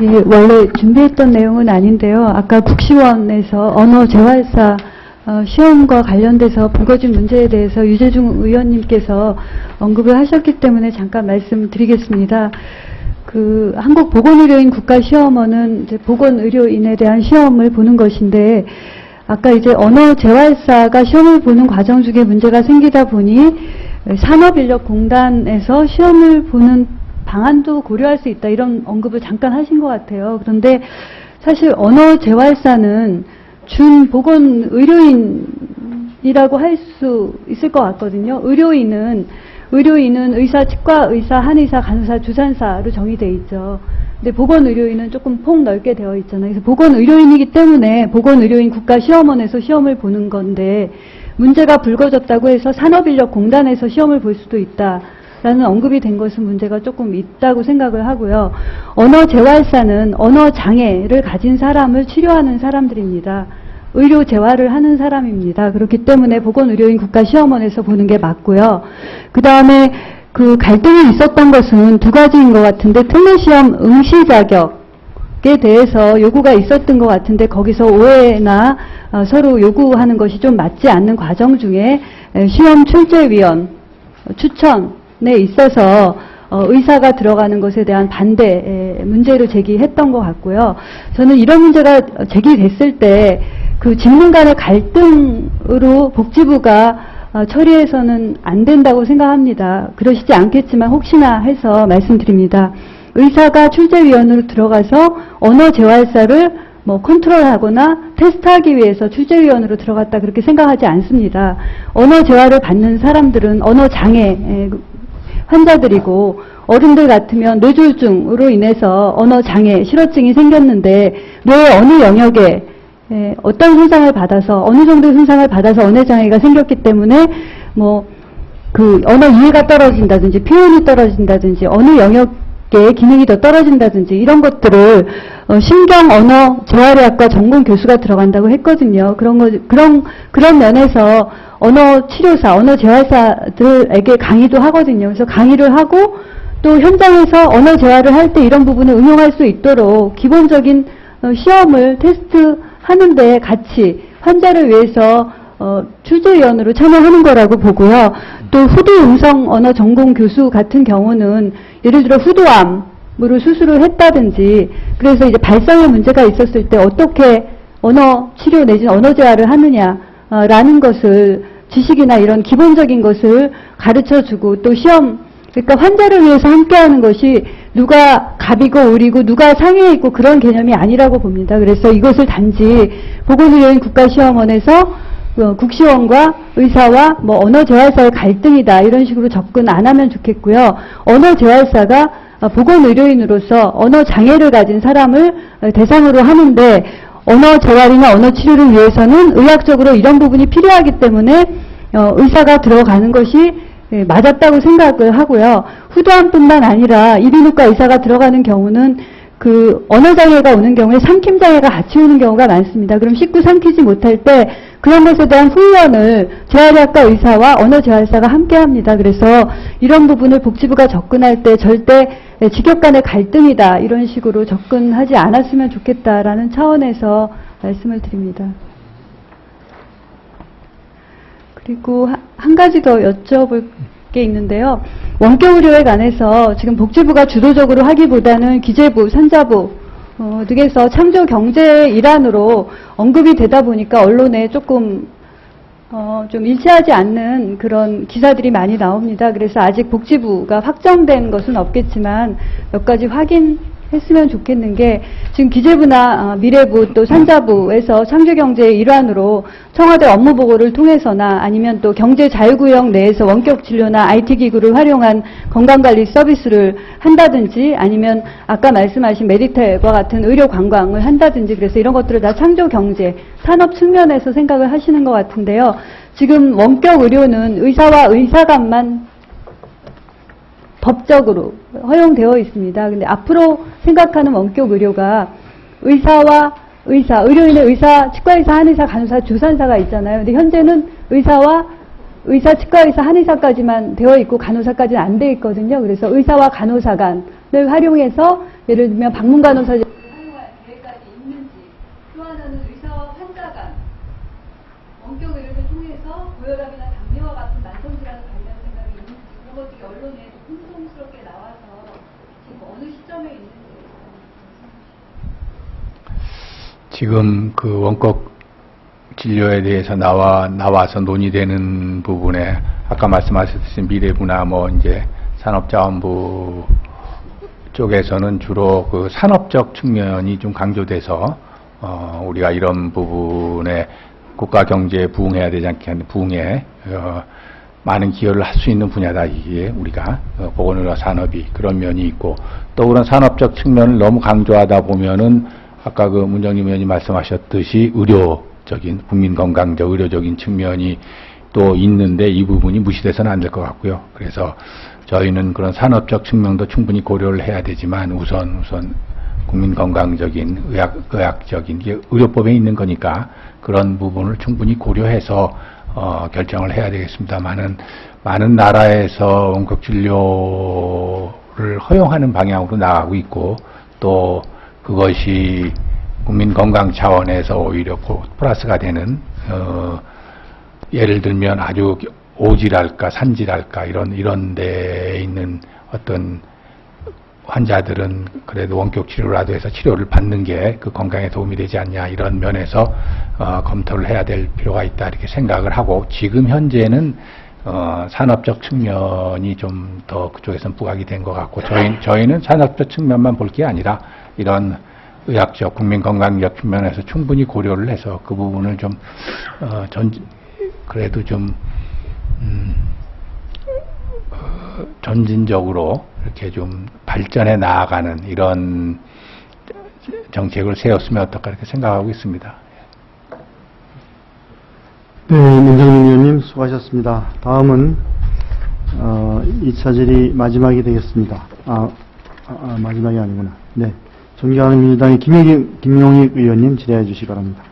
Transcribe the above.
예, 원래 준비했던 내용은 아닌데요. 아까 국시원에서 언어 재활사 시험과 관련돼서 불거진 문제에 대해서 유재중 의원님께서 언급을 하셨기 때문에 잠깐 말씀드리겠습니다. 그 한국보건의료인 국가시험원은 이제 보건의료인에 대한 시험을 보는 것인데, 아까 이제 언어 재활사가 시험을 보는 과정 중에 문제가 생기다 보니 산업인력공단에서 시험을 보는 방안도 고려할 수 있다, 이런 언급을 잠깐 하신 것 같아요. 그런데 사실 언어 재활사는 준보건의료인이라고 할 수 있을 것 같거든요. 의료인은 의사, 치과의사, 한의사, 간호사, 주산사로 정의되어 있죠. 근데 보건의료인은 조금 폭넓게 되어 있잖아요. 그래서 보건의료인이기 때문에 보건의료인 국가시험원에서 시험을 보는 건데, 문제가 불거졌다고 해서 산업인력공단에서 시험을 볼 수도 있다라는 언급이 된 것은 문제가 조금 있다고 생각을 하고요. 언어 재활사는 언어 장애를 가진 사람을 치료하는 사람들입니다. 의료 재활을 하는 사람입니다. 그렇기 때문에 보건의료인 국가시험원에서 보는 게 맞고요. 그 다음에 그 갈등이 있었던 것은 두 가지인 것 같은데, 특례시험 응시 자격에 대해서 요구가 있었던 것 같은데, 거기서 오해나 서로 요구하는 것이 좀 맞지 않는 과정 중에 시험 출제위원 추천에 있어서 의사가 들어가는 것에 대한 반대 문제를 제기했던 것 같고요. 저는 이런 문제가 제기됐을 때 그 직능 간의 갈등으로 복지부가 처리해서는 안 된다고 생각합니다. 그러시지 않겠지만 혹시나 해서 말씀드립니다. 의사가 출제위원으로 들어가서 언어 재활사를 컨트롤하거나 테스트하기 위해서 출제위원으로 들어갔다, 그렇게 생각하지 않습니다. 언어 재활을 받는 사람들은 언어 장애 환자들이고, 어른들 같으면 뇌졸중으로 인해서 언어 장애 실어증이 생겼는데, 뇌의 어느 영역에 어떤 손상을 받아서, 어느 정도의 손상을 받아서 언어 장애가 생겼기 때문에 그 언어 이해가 떨어진다든지 표현이 떨어진다든지 어느 영역의 기능이 더 떨어진다든지 이런 것들을 신경 언어 재활의학과 전공 교수가 들어간다고 했거든요. 그런 면에서 언어 치료사, 언어 재활사들에게 강의도 하거든요. 그래서 강의를 하고 또 현장에서 언어 재활을 할 때 이런 부분을 응용할 수 있도록 기본적인 시험을 테스트하는데 같이 환자를 위해서 출제위원으로 참여하는 거라고 보고요. 또 후두 음성 언어 전공 교수 같은 경우는 예를 들어 후두암으로 수술을 했다든지, 그래서 이제 발성에 문제가 있었을 때 어떻게 언어 치료 내지는 언어 재활을 하느냐라는 것을, 지식이나 이런 기본적인 것을 가르쳐주고, 또 시험, 그러니까 환자를 위해서 함께하는 것이 누가 갑이고 을이고 누가 상위에 있고 그런 개념이 아니라고 봅니다. 그래서 이것을 단지 보건의료인 국가시험원에서 국시원과 의사와 언어 재활사의 갈등이다, 이런 식으로 접근 안 하면 좋겠고요. 언어 재활사가 보건의료인으로서 언어 장애를 가진 사람을 대상으로 하는데, 언어 재활이나 언어 치료를 위해서는 의학적으로 이런 부분이 필요하기 때문에 의사가 들어가는 것이 맞았다고 생각을 하고요. 후두암뿐만 아니라 이비인후과 의사가 들어가는 경우는 그 언어장애가 오는 경우에 삼킴장애가 같이 오는 경우가 많습니다. 그럼 씻고 삼키지 못할 때 그런 것에 대한 훈련을 재활의학과 의사와 언어재활사가 함께 합니다. 그래서 이런 부분을 복지부가 접근할 때 절대 직역 간의 갈등이다, 이런 식으로 접근하지 않았으면 좋겠다라는 차원에서 말씀을 드립니다. 그리고 한 가지 더 여쭤볼 게 있는데요. 원격의료에 관해서 지금 복지부가 주도적으로 하기보다는 기재부, 산자부 등에서 창조경제의 일환으로 언급이 되다 보니까 언론에 조금 좀 일치하지 않는 그런 기사들이 많이 나옵니다. 그래서 아직 복지부가 확정된 것은 없겠지만 몇 가지 확인했으면 좋겠는 게, 지금 기재부나 미래부 또 산자부에서 창조경제의 일환으로 청와대 업무보고를 통해서나 아니면 또 경제자유구역 내에서 원격진료나 IT기구를 활용한 건강관리 서비스를 한다든지, 아니면 아까 말씀하신 메디텔과 같은 의료관광을 한다든지, 그래서 이런 것들을 다 창조경제, 산업 측면에서 생각을 하시는 것 같은데요. 지금 원격의료는 의사와 의사 간만 법적으로 허용되어 있습니다. 근데 앞으로 생각하는 원격 의료가 의사와 의사, 의료인의 의사, 치과의사, 한의사, 간호사, 주산사가 있잖아요. 근데 현재는 의사와 의사, 치과의사, 한의사까지만 되어 있고 간호사까지는 안 되어 있거든요. 그래서 의사와 간호사 간을 활용해서 예를 들면 방문 간호사를 사용할 계획까지 있는지, 또 하나는 의사와 환자 간 원격 의료를 통해서 고혈압이나 당뇨와 같은 만성질환에 관련 생각이 있는지, 그런 것들이 언론에 풍성스럽게 나와서 지금 어느 시점에 있는지. 지금 그 원격 진료에 대해서 나와서 논의되는 부분에 아까 말씀하셨듯이 미래부나 뭐 이제 산업자원부 쪽에서는 주로 그 산업적 측면이 좀 강조돼서 우리가 이런 부분에 국가 경제에 부응해야 되지 않겠는데 부응에 많은 기여를 할 수 있는 분야다. 이게 우리가 보건의료 산업이 그런 면이 있고, 또 그런 산업적 측면을 너무 강조하다 보면은 아까 그 문정림 의원님 말씀하셨듯이 의료적인 국민건강적 의료적인 측면이 또 있는데 이 부분이 무시돼서는 안 될 것 같고요. 그래서 저희는 그런 산업적 측면도 충분히 고려를 해야 되지만 우선 국민건강적인 의학적인 게 의료법에 있는 거니까 그런 부분을 충분히 고려해서 결정을 해야 되겠습니다만은 많은 나라에서 원격 진료를 허용하는 방향으로 나가고 있고, 또 그것이 국민 건강 차원에서 오히려 플러스가 되는 예를 들면 아주 오지랄까 산지랄까 이런 데에 있는 어떤 환자들은 그래도 원격 치료라도 해서 치료를 받는 게 그 건강에 도움이 되지 않냐, 이런 면에서 검토를 해야 될 필요가 있다 이렇게 생각을 하고, 지금 현재는 산업적 측면이 좀 더 그쪽에서는 부각이 된 것 같고, 저희는 산업적 측면만 볼 게 아니라 이런 의학적 국민건강적 측면에서 충분히 고려를 해서 그 부분을 좀 그래도 좀 전진적으로 이렇게 좀 발전해 나아가는 이런 정책을 세웠으면 어떨까 이렇게 생각하고 있습니다. 네, 문정민 의원님 수고하셨습니다. 다음은 2차 질의 마지막이 되겠습니다. 마지막이 아니구나. 네, 존경하는 민주당의 김용익 의원님 질의해 주시기 바랍니다.